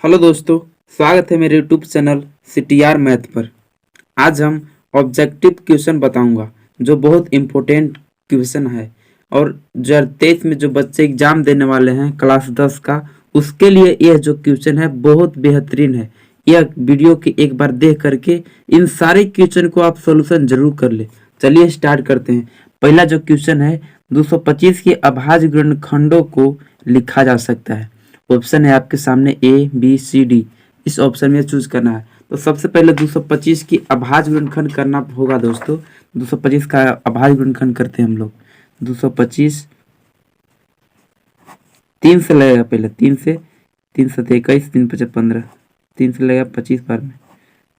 Hello दोस्तों, स्वागत है मेरे यूट्यूब चैनल CTR मैथ पर। आज हम ऑब्जेक्टिव क्वेश्चन बताऊंगा जो बहुत इम्पोर्टेंट क्वेश्चन है और 2023 में जो बच्चे एग्जाम देने वाले हैं क्लास 10 का, उसके लिए यह जो क्वेश्चन है बहुत बेहतरीन है। यह वीडियो के एक बार देख करके इन सारे क्वेश्चन को आप सोल्यूशन जरूर कर ले। चलिए स्टार्ट करते हैं। पहला जो क्वेश्चन है, 225 के अभाज्य गुणनखंडों को लिखा जा सकता है। ऑप्शन है आपके सामने A, B, C, D। इस ऑप्शन में चूज करना है। तो सबसे पहले 225 की अभाज्य गुणनखंड करना होगा दोस्तों। 225 का अभाज्य गुणनखंड करते हैं हम लोग। 225 3 से लगेगा, पहले 3 से 21, 3 5 15, 3 से लगेगा 25 बार में,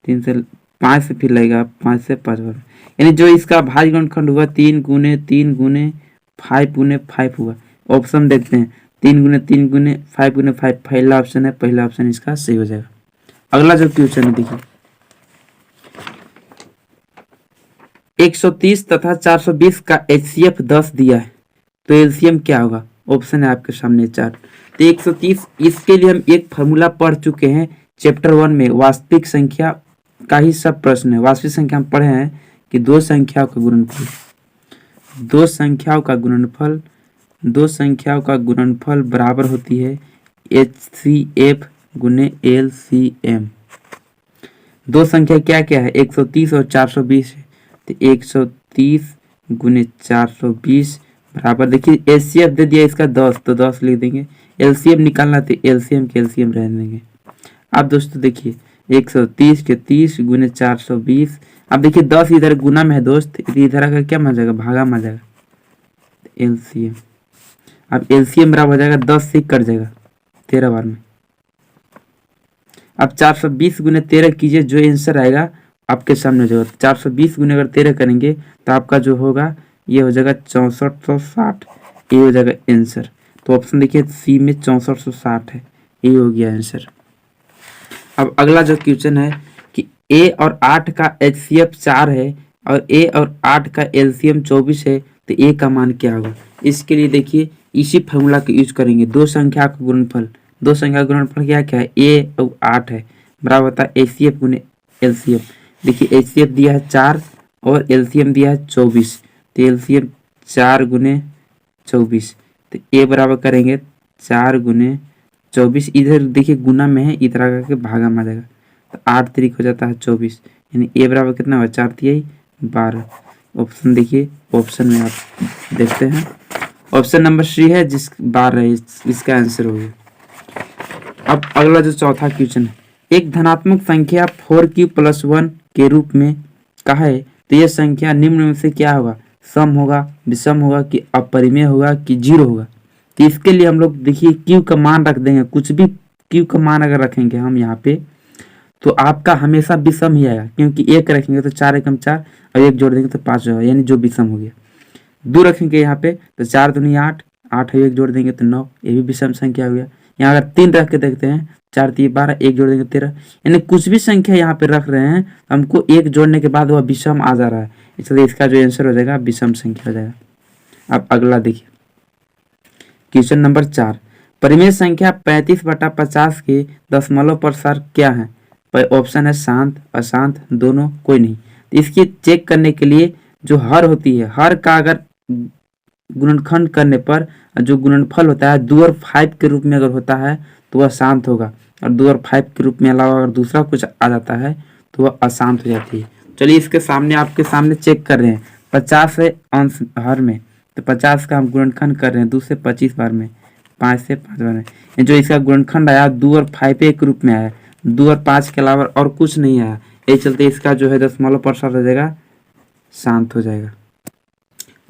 3 से 5 से फिर लगेगा 5 से 5 बार में। यानी जो इसका अभाज्य गुणनखंड हुआ 3 गुने 3 गुने 5 गुने 5 हुआ। ऑप्शन देखते हैं, 3 गुने 3 गुने 5 गुने 5 पहला ऑप्शन है, पहला ऑप्शन इसका सही हो जाएगा। अगला जो क्वेश्चन है देखिए, 130 तथा 420 का HCF 10 दिया है तो एलसीएम क्या होगा। ऑप्शन है आपके सामने 4। तो 130 इसके लिए हम एक फॉर्मूला पढ़ चुके हैं चैप्टर 1 में, वास्तविक संख्या का ही सब प्रश्न है। वास्तविक संख्या हम पढ़े हैं कि दो संख्याओं का गुणनफल बराबर होती है HCF गुने LCM। दो संख्या क्या क्या है, 130 और 420 है। तो 130 गुने 420 बराबर, देखिए HCF दे दिया इसका 10 तो 10 लिख देंगे। LCM निकालना तो LCM के LCM रहने देंगे। अब दोस्तों देखिए 130 के 30 गुने 420। अब देखिए 10 इधर गुना में है दोस्त, इधर का क्या मिल जाएगा, भागा मिल जाएगा, LCM। अब LCM बराबर हो जाएगा 10 से कट जाएगा 13 बार में। अब 420 गुने 13 कीजिए, जो आंसर आएगा आपके सामने हो जाएगा। 420 गुने अगर 13 करेंगे तो आपका जो होगा ये हो जाएगा 6460। ये हो जाएगा आंसर। तो ऑप्शन देखिए सी में 6460 है, ये हो गया आंसर। अब अगला जो क्वेश्चन है कि A और 8 का HCF 4 है और A और 8 का LCM 24 है तो A का मान क्या होगा। इसके लिए देखिए इसी फॉर्मूला का यूज करेंगे। दो संख्या का गुणनफल क्या क्या है, A और 8 है, बराबर होता है HCF गुने LCM। देखिए HCF दिया है 4 और LCM दिया है 24, तो LCM 4 गुने 24, तो A बराबर करेंगे 4 गुने 24। इधर देखिए गुना में है, इधर करके भागा में आ जाएगा, तो 8 तरीक हो जाता है 24, यानी A बराबर कितना हुआ, 4 तिहाई 12। ऑप्शन देखिए, ऑप्शन में आप देखते हैं ऑप्शन नंबर C है, जिस 12 है इसका आंसर हो गया। अब अगला जो चौथा क्वेश्चन है, एक धनात्मक संख्या 4q + 1 के रूप में कहा है तो यह संख्या निम्न में से क्या होगा, सम होगा, विषम होगा कि अपरिमेय होगा कि जीरो होगा। तो इसके लिए हम लोग देखिए q का मान रख देंगे। कुछ भी q का मान अगर रखेंगे हम यहाँ पे तो आपका हमेशा विषम ही आएगा, क्योंकि एक रखेंगे तो 4 एकम 4 और एक जोड़ देंगे तो 5 होगा, यानी जो विषम हो गया। 2 रखेंगे यहाँ पे तो 4 दूनी 8, 8 एक जोड़ देंगे तो 9, ये भी विषम संख्या हो गया। यहाँ अगर 3 रख के देखते हैं, 4 3 12, एक जोड़ देंगे 13, यानी कुछ भी संख्या यहाँ पे रख रहे हैं हमको एक जोड़ने के बाद वह विषम आ जा रहा है, इसलिए इसका जो आंसर हो जाएगा विषम संख्या हो जाएगा। अब अगला देखिए क्वेश्चन नंबर 4, परिमेय संख्या 35/50 के दशमलव प्रसार क्या है। ऑप्शन है शांत, अशांत, दोनों, कोई नहीं। तो इसकी चेक करने के लिए जो हर होती है, हर का अगर गुणनखंड करने पर जो गुणनफल होता है 2 और 5 के रूप में अगर होता है तो वह शांत होगा, और 2 और 5 के रूप में अलावा अगर दूसरा कुछ आ जाता है तो वह अशांत हो जाती है। चलिए इसके सामने आपके सामने चेक कर रहे हैं। 50 है अंश हर में, तो 50 का हम गुणनखंड कर रहे हैं 2 से 25 बार में, 5 से 5 बार में। जो इसका गुणनखंड आया 2 और 5 एक रूप में आया, 2 और 5 के अलावा और कुछ नहीं आया, यही चलते इसका जो है दशमलव प्रसार हो जाएगा, शांत हो जाएगा।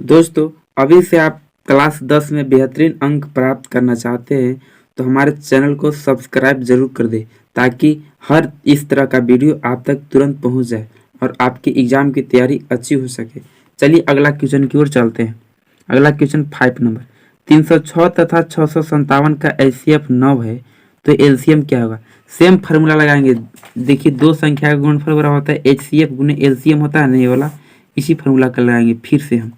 दोस्तों अभी से आप क्लास 10 में बेहतरीन अंक प्राप्त करना चाहते हैं तो हमारे चैनल को सब्सक्राइब जरूर कर दें, ताकि हर इस तरह का वीडियो आप तक तुरंत पहुंच जाए और आपकी एग्जाम की तैयारी अच्छी हो सके। चलिए अगला क्वेश्चन की ओर चलते हैं। अगला क्वेश्चन 5 नंबर, 306 तथा 657 का HCF 9 है तो LCM क्या होगा। सेम फार्मूला लगाएंगे। देखिए दो संख्या का गुणनफल बराबर होता है HCF गुने LCM होता है, नहीं वाला, इसी फार्मूला का लगाएंगे। फिर से हम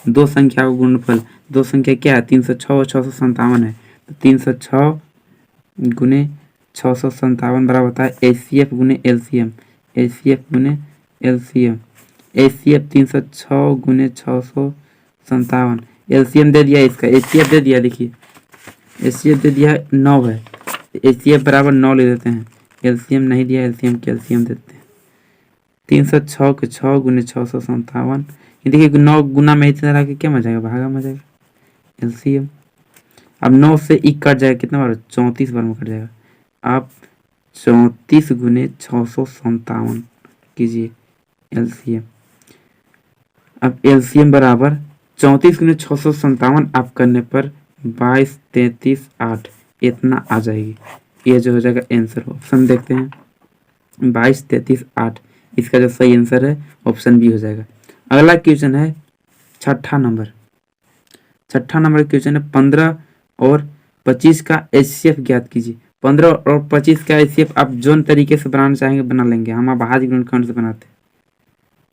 दो संख्या का गुणनफल, दो संख्या क्या है 306 और 657 है, तो 306 गुने 657 बराबर होता है HCF गुने LCM, HCF गुने LCM, HCF 306 गुने 657, LCM दे दिया इसका, HCF दे दिया, देखिए HCF दे दिया 9 है, HCF बराबर 9 ले देते हैं, LCM नहीं दिया, LCM के LCM देते हैं, 306 के 6 गुने 657, ये देखिए 9 गुना में इतना रहा कि क्या मजा आएगा, भागा मजा आएगा, LCM। अब 9 से 1 कट जाएगा, कितना बार, 34 बार में कट जाएगा। आप 34 गुने 657 कीजिए LCM। अब LCM बराबर 34 गुने 657 आप करने पर 22, 33, 8 इतना आ जाएगी। ये जो हो जाएगा आंसर। ऑप्शन देखते हैं, 22, 33, 8 इसका जो सही आंसर है ऑप्शन बी हो जाएगा। अगला क्वेश्चन है छठा नंबर क्वेश्चन है 15 और 25 का HCF ज्ञात कीजिए। 15 और 25 का HCF आप जोन तरीके से बनाना चाहेंगे बना लेंगे, हम अब भाज्य गुणनखंड से बनाते हैं।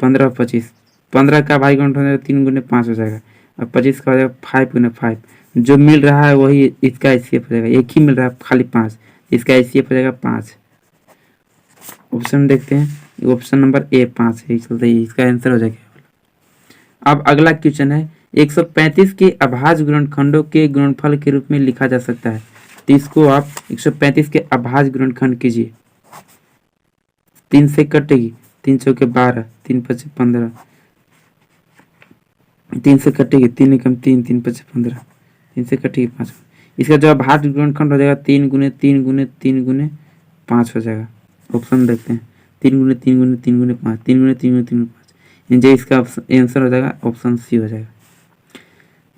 15 और 25, 15 का भाज्य गुणनखंड 3 गुने 5 हो जाएगा, और 25 का हो जाएगा 5 गुने 5। जो मिल रहा है वही इसका HCF हो जाएगा, एक ही मिल रहा है खाली 5, इसका HCF हो जाएगा 5। ऑप्शन देखते हैं, ऑप्शन नंबर ए 5 है, चलते ही इसका आंसर हो जाएगा। अब अगला क्वेश्चन है 135 के अभाज्य गुणनखंडों के गुणनफल के रूप में लिखा जा सकता है, तो इसको आप 135 के अभाज्य गुणनखंड कीजिए। 3 से कटेगी, 3 चौके 12, 3 पचे 15, 3 से कटेगी, 3 एकम 3, 3 पचे 15, 3 से कटेगी 5। इसका जो अभाज्य गुणनखंड हो जाएगा 3 गुने 3 गुने 3 गुने 5 हो जाएगा। ऑप्शन देखते हैं, 3 गुने 3 गुने 3 गुने 5, 3 गुने 3 गुने 3 गुने 5, जो इसका आंसर हो जाएगा ऑप्शन सी हो जाएगा।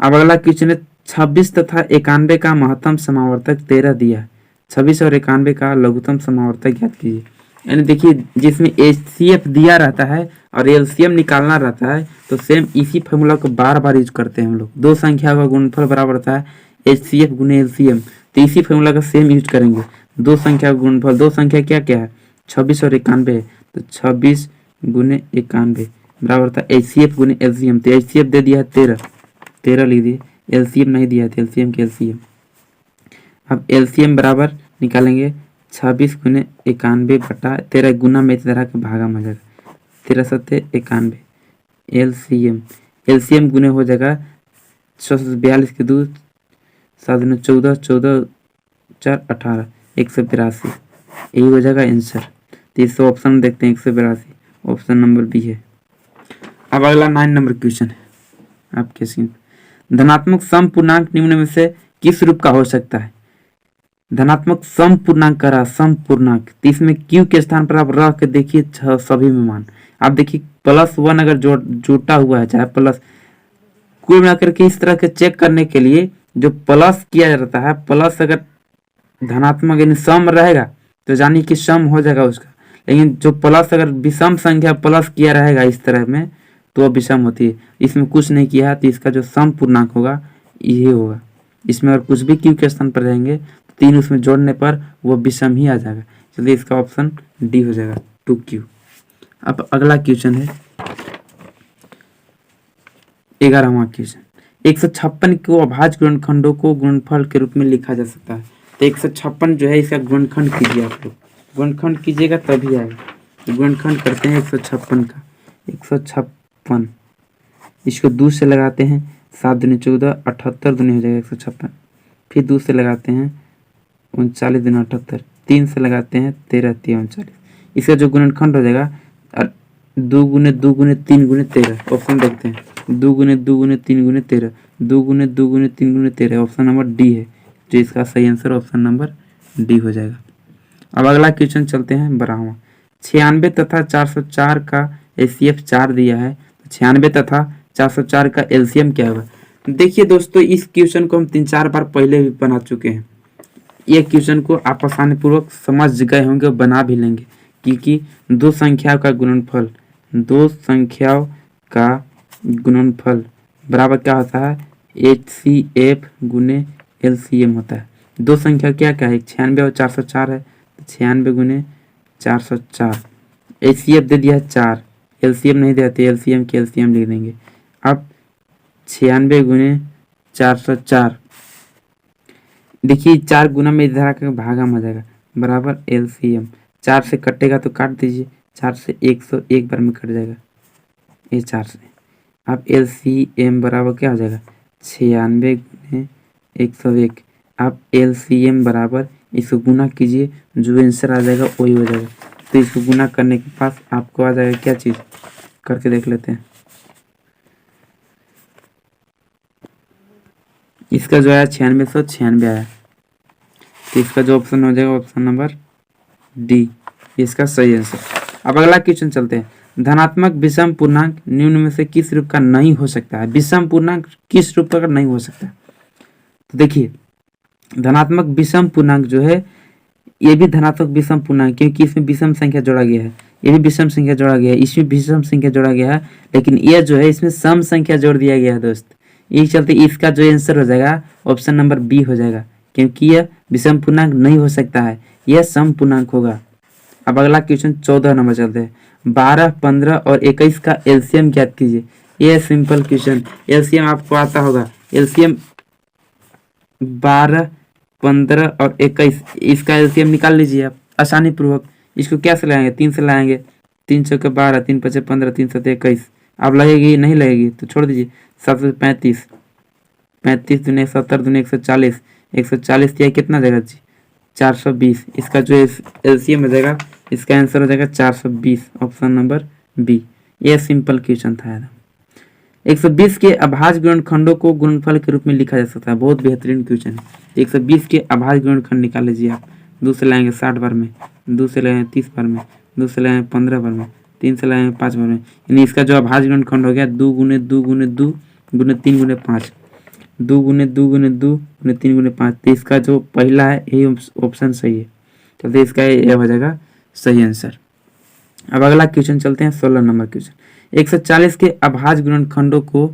अब अगला क्वेश्चन है 26 तथा 91 का महत्तम समावर्तक 13 दिया है, 26 और 91 का लघुत्तम समावर्तक ज्ञात कीजिए। यानी देखिए जिसमें HCF दिया रहता है और LCM निकालना रहता है, तो सेम इसी फॉर्मूला को बार बार यूज करते हैं हम लोग। दो संख्या का गुणनफल बराबर होता है HCF गुने LCM, तो इसी फॉर्मूला का सेम यूज करेंगे। दो संख्या का गुणनफल, दो संख्या क्या क्या है, 26 और 91 है, तो 26 गुने 91 बराबर होता है HCF गुने LCM। तो HCF दे दिया है 13 लिख दिए, LCM नहीं दिया है, LCM के LCM। अब LCM बराबर निकालेंगे 26 गुने 91 बटा 13, गुना में इस तरह के भागा में जाएगा, 13 सत्ते 91, LCM गुने हो जाएगा 642 के 2, 7 गुने 14, 14 4 18, 182, यही हो जाएगा आंसर। तो इस ऑप्शन देखते हैं 182, ऑप्शन नंबर बी है। अब अगला 9 नंबर क्वेश्चन है आपके सीन, धनात्मक सम पूर्णांक निम्न में से किस रूप का हो सकता है। धनात्मक सम पूर्णांक का रहा, सम पूर्णांक, तो इसमें Q के स्थान पर आप रख के देखिए सभी में मान, आप देखिए +1 अगर जुटा हुआ है, चाहे प्लस, कुल मिलाकर के इस तरह के चेक करने के लिए जो प्लस किया जाता है, प्लस अगर धनात्मक यानी सम रहेगा तो जानिए कि सम हो जाएगा उसका, लेकिन जो प्लस अगर विषम संख्या प्लस किया रहेगा इस तरह में तो वह विषम होती है। इसमें कुछ नहीं किया है तो इसका जो सम पूर्णांक होगा ये होगा। इसमें अगर कुछ भी Q के स्थान पर रहेंगे तो 3 उसमें जोड़ने पर वो विषम ही आ जाएगा। चलिए इसका ऑप्शन डी हो जाएगा 2Q। अब अगला क्वेश्चन है 11वां क्वेश्चन, 156 को अभाज्य गुणनखंडों को गुणनफल के रूप में लिखा जा सकता है। तो 156 जो है इसका गुणनखंड कीजिए, आप लोग गुणनखंड कीजिएगा तभी आएगा। गुणनखंड करते हैं 156 का, 156 इसको 2 से लगाते हैं, 7 दूनी 14, 78 दूनी हो जाएगा 156, फिर 2 से लगाते हैं 39 दूनी 78, 3 से लगाते हैं 13 3 39, इसका जो गुणनखंड हो जाएगा 2 गुने 2 गुने 3 गुने 13। ऑप्शन देखते हैं, 2 गुने 2 गुने 3 गुने 13, 2 गुने 2 गुने 3 गुने 13, ऑप्शन नंबर डी है, जो इसका सही आंसर ऑप्शन नंबर डी हो जाएगा। अब अगला क्वेश्चन चलते हैं 12वां, 96 तथा 404 का HCF 4 दिया है, 96 तथा 404 का LCM क्या होगा। देखिए दोस्तों इस क्वेश्चन को हम 3-4 बार पहले भी बना चुके हैं। ये क्वेश्चन को आप आसानी पूर्वक समझ गए होंगे, बना भी लेंगे, क्योंकि दो संख्याओं का गुणनफल बराबर क्या होता है, HCF गुने LCM होता है। दो संख्या क्या क्या है, 96 और 404 है, 96 गुने 404, HCF दे दिया है 4, LCM नहीं देते, LCM के LCM लिख देंगे। अब 96 गुने 404, देखिए 4 गुना में इधर आकर भागा में जाएगा, बराबर LCM। 4 से कटेगा तो काट दीजिए, 4 से 100 एक बार में कट जाएगा, ये 4 से। अब LCM बराबर क्या हो जाएगा 96 गुने 101। अब LCM बराबर इसको गुना कीजिए, जो आंसर आ जाएगा वही हो जाएगा। तो इसको गुना करने के पास आपको आ जाएगा क्या चीज़, करके देख लेते हैं। इसका जो आया 9696 आया, तो इसका जो ऑप्शन हो जाएगा ऑप्शन नंबर डी, इसका सही आंसर। अब अगला क्वेश्चन चलते हैं। धनात्मक विषम पूर्णांक निम्न में से किस रूप का नहीं हो सकता है। विषम पूर्णांक किस रूप का नहीं हो सकता, तो देखिए धनात्मक विषम पूर्णांक जो है ये भी धनात्मक विषम पूर्णांक, क्योंकि इसमें विषम संख्या जोड़ा गया है, ये भी विषम संख्या जोड़ा गया है, इसमें विषम संख्या जोड़ा गया है, लेकिन ये जो है इसमें सम संख्या जोड़ दिया गया है दोस्त। इस चलते इसका जो आंसर हो जाएगा ऑप्शन नंबर बी हो जाएगा, क्योंकि यह विषम पूर्णांक नहीं हो सकता है, यह सम पूर्णांक होगा। अब अगला क्वेश्चन 14 नंबर चलते हैं। 12, 15 और 21 का एलसीएम ज्ञात कीजिए। यह सिंपल क्वेश्चन, एलसीएम आपको आता होगा। एलसीएम 12, 15 और 21, इसका एलसीएम निकाल लीजिए आप आसानी पूर्वक। इसको क्या से लाएंगे, 3 से लाएंगे। 3 चौके 12, 3 पचे 15, 3 सते 21। अब लगेगी नहीं लगेगी तो छोड़ दीजिए। 7 से 35, 35 दूनी 70 दूनी 140, 140 दिया कितना देगा जी 420। इसका जो एलसीएम हो जाएगा, इसका आंसर हो जाएगा 420, ऑप्शन नंबर बी। यह सिंपल क्वेश्चन था यार। 120 के अभाज्य गुणनखंडों को गुणनफल के रूप में लिखा जा सकता है। बहुत बेहतरीन क्वेश्चन है। 120 के अभाज्य गुणनखंड निकाल लीजिए आप। 2 से लाएंगे 60 बार में, 2 से लाएंगे 30 बार में, 2 से लाएंगे 15 बार में, 3 से लाएंगे 5 बार में। यानी इसका जो अभाज्य गुणनखंड हो गया 2 गुने 2 गुने 2 गुने 3 गुने 5, 2 गुने 2 गुने 2 गुने 3 गुने 5। तो इसका जो पहला है यही ऑप्शन सही है, चलते इसका यह हो जाएगा सही आंसर। अब अगला क्वेश्चन चलते हैं 16 नंबर क्वेश्चन। 140 के अभाज्य गुणनखंडों को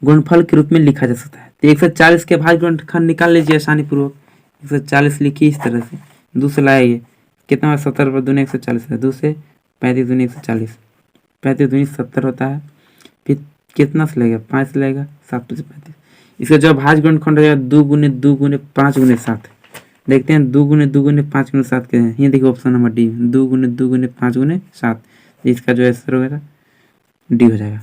गुणनफल के रूप में लिखा जा सकता है। तो 140 के अभाज्य गुणनखंड निकाल लीजिए आसानी पूर्वक। 140 लिखिए इस तरह से, 2 से लाएंगे कितना 70 पर दूनी 140 है, 2 से 35 दूनी 140, 35 दूनी 70 होता है। फिर कितना से लगेगा 5 से लगेगा 7 से 35। इसका जो अभाज्य गुणनखंड हो जाएगा 2 गुने 2 गुने 5 गुने 7। देखते हैं 2 गुने 2 गुने 5 गुने 7 के हैं। ये देखिए ऑप्शन नंबर डी, 2 गुने 2 गुने 5 गुने 7। इसका जो आंसर होगा डी हो जाएगा।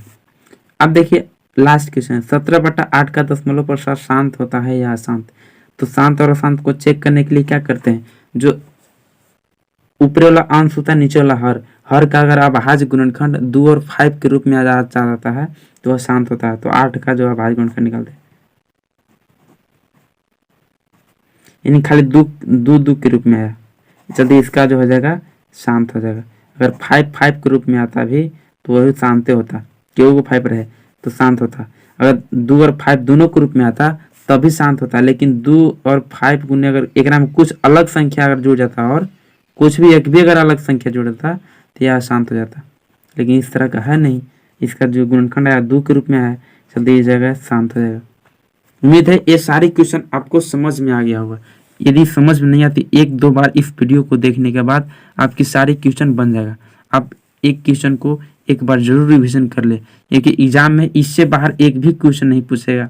अब देखिए लास्ट क्वेश्चन, 17/8 का दशमलव प्रसार शांत होता है या अशांत। तो शांत और अशांत को चेक करने के लिए क्या करते हैं, जो ऊपरी वाला अंश होता है नीचे वाला हर का अगर अभाज्य गुणनखंड 2 और 5 के रूप में आ जाता है तो वह शांत होता है। तो 8 का जो अभाज्य गुणनखंड निकालते हैं, यानी खाली 2 के रूप में आया, जल्दी इसका जो हो जाएगा शांत हो जाएगा। अगर 5 के रूप में आता भी तो वही शांत होता, क्यों वो 5 रहे तो शांत होता। अगर 2 और 5 दोनों के रूप में आता तभी शांत होता, लेकिन 2 और 5 गुने अगर एक में कुछ अलग संख्या अगर जुड़ जाता और कुछ भी एक भी अगर अलग संख्या जुड़ जाता तो यह शांत हो जाता, लेकिन इस तरह का है नहीं। इसका जो गुणनखंड आया 2 के रूप में आया, जल्दी ये जगह शांत हो जाएगा। उम्मीद है ये सारे क्वेश्चन आपको समझ में आ गया होगा। यदि समझ में नहीं आती 1-2 बार इस वीडियो को देखने के बाद आपकी सारी क्वेश्चन बन जाएगा। आप एक क्वेश्चन को एक बार जरूर रिवीजन कर ले, क्योंकि एग्जाम में इससे बाहर एक भी क्वेश्चन नहीं पूछेगा।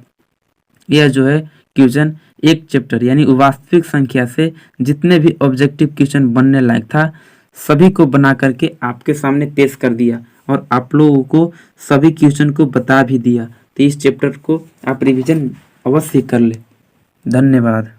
यह जो है क्वेश्चन एक चैप्टर यानी वास्तविक संख्या से जितने भी ऑब्जेक्टिव क्वेश्चन बनने लायक था सभी को बना करके आपके सामने पेश कर दिया और आप लोगों को सभी क्वेश्चन को बता भी दिया। तो इस चैप्टर को आप रिवीजन अवश्य कर ले। धन्यवाद।